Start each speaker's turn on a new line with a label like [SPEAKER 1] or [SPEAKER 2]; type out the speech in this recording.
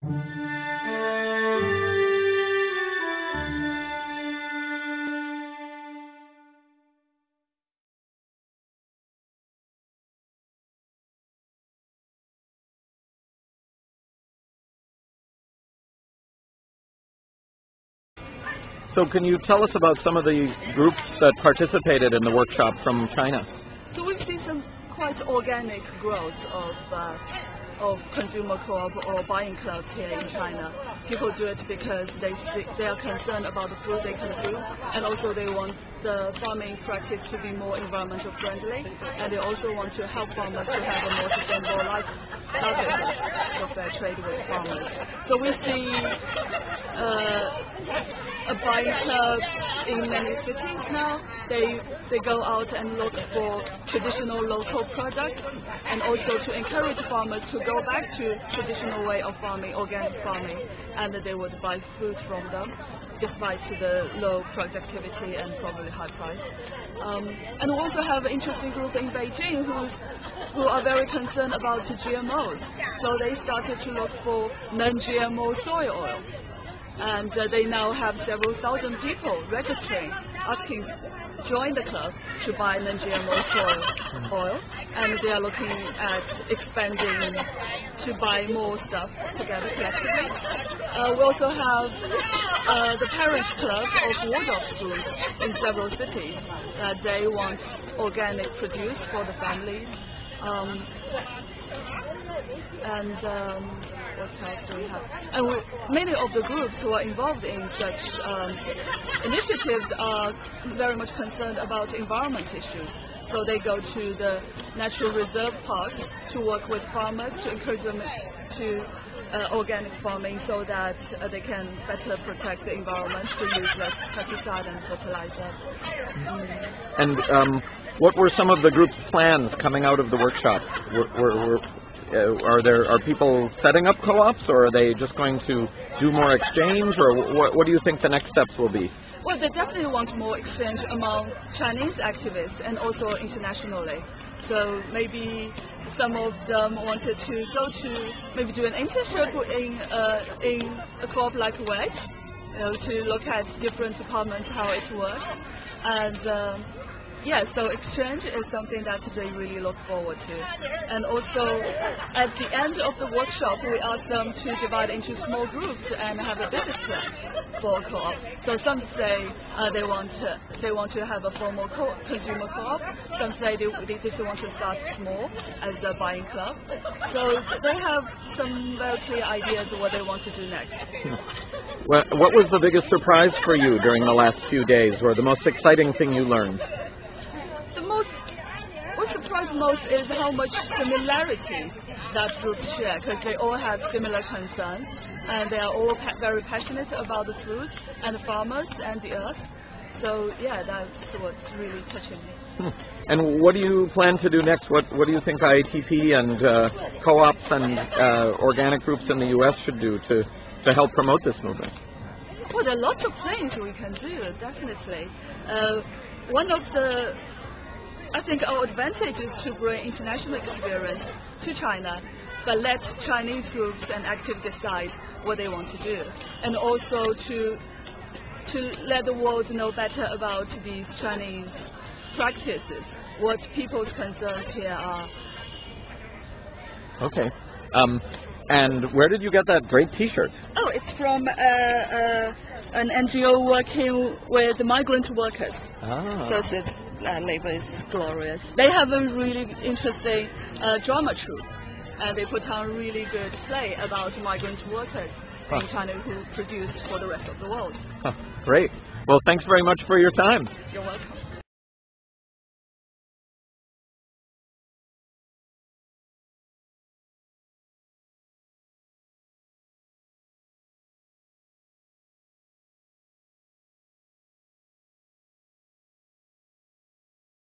[SPEAKER 1] So can you tell us about some of the groups that participated in the workshop from China?
[SPEAKER 2] So we've seen some quite organic growth of consumer co-op or buying clubs here in China. People do it because they are concerned about the food they consume, and also they want the farming practice to be more environmental friendly, and they also want to help farmers to have a more sustainable livelihood of their trade with farmers. So we see a buying club in many cities now. They go out and look for traditional local products, and also to encourage farmers to go back to traditional way of farming, organic farming, and they would buy food from them despite the low productivity and probably high price. And we also have an interesting group in Beijing who are very concerned about the GMOs. So they started to look for non-GMO soy oil. And they now have several thousand people registering, asking to join the club to buy non-GMO soy oil, and they are looking at expanding to buy more stuff together collectively. We also have the parents club of Waldorf schools in several cities that they want organic produce for the families. What else do we have? And many of the groups who are involved in such initiatives are very much concerned about environment issues. So they go to the natural reserve parks to work with farmers to encourage them to organic farming so that they can better protect the environment, to use less pesticide and fertilizer.
[SPEAKER 1] And what were some of the group's plans coming out of the workshop? Are people setting up co-ops, or are they just going to do more exchange, or what do you think the next steps will be?
[SPEAKER 2] Well, they definitely want more exchange among Chinese activists and also internationally. So maybe some of them wanted to go to maybe do an internship in a co-op like Wedge, to look at different departments, how it works. And yeah, so exchange is something that they really look forward to. And also, at the end of the workshop, we asked them to divide into small groups and have a business plan for co-op. So some say they want to have a formal consumer co-op. Some say they just want to start small as a buying club. So they have some very clear ideas of what they want to do next.
[SPEAKER 1] Well, what was the biggest surprise for you during the last few days, or the most exciting thing you learned?
[SPEAKER 2] What surprised most is how much similarity that groups share, because they all have similar concerns, and they are all very passionate about the food and the farmers and the earth. So yeah, that's what's really touching me.
[SPEAKER 1] And what do you plan to do next? What do you think IATP and co-ops and organic groups in the U.S. should do to help promote this movement?
[SPEAKER 2] Well, there are lots of things we can do, definitely. One of I think our advantage is to bring international experience to China, but let Chinese groups and activists decide what they want to do, and also to let the world know better about these Chinese practices, what people's concerns here are.
[SPEAKER 1] Okay. And where did you get that great T-shirt?
[SPEAKER 2] Oh, it's from an NGO working with migrant workers.
[SPEAKER 1] Ah.
[SPEAKER 2] So it's label is glorious. They have a really interesting drama troupe, and they put on a really good play about migrant workers in China who produce for the rest of the world.
[SPEAKER 1] Great. Well, thanks very much for your time.
[SPEAKER 2] You're welcome.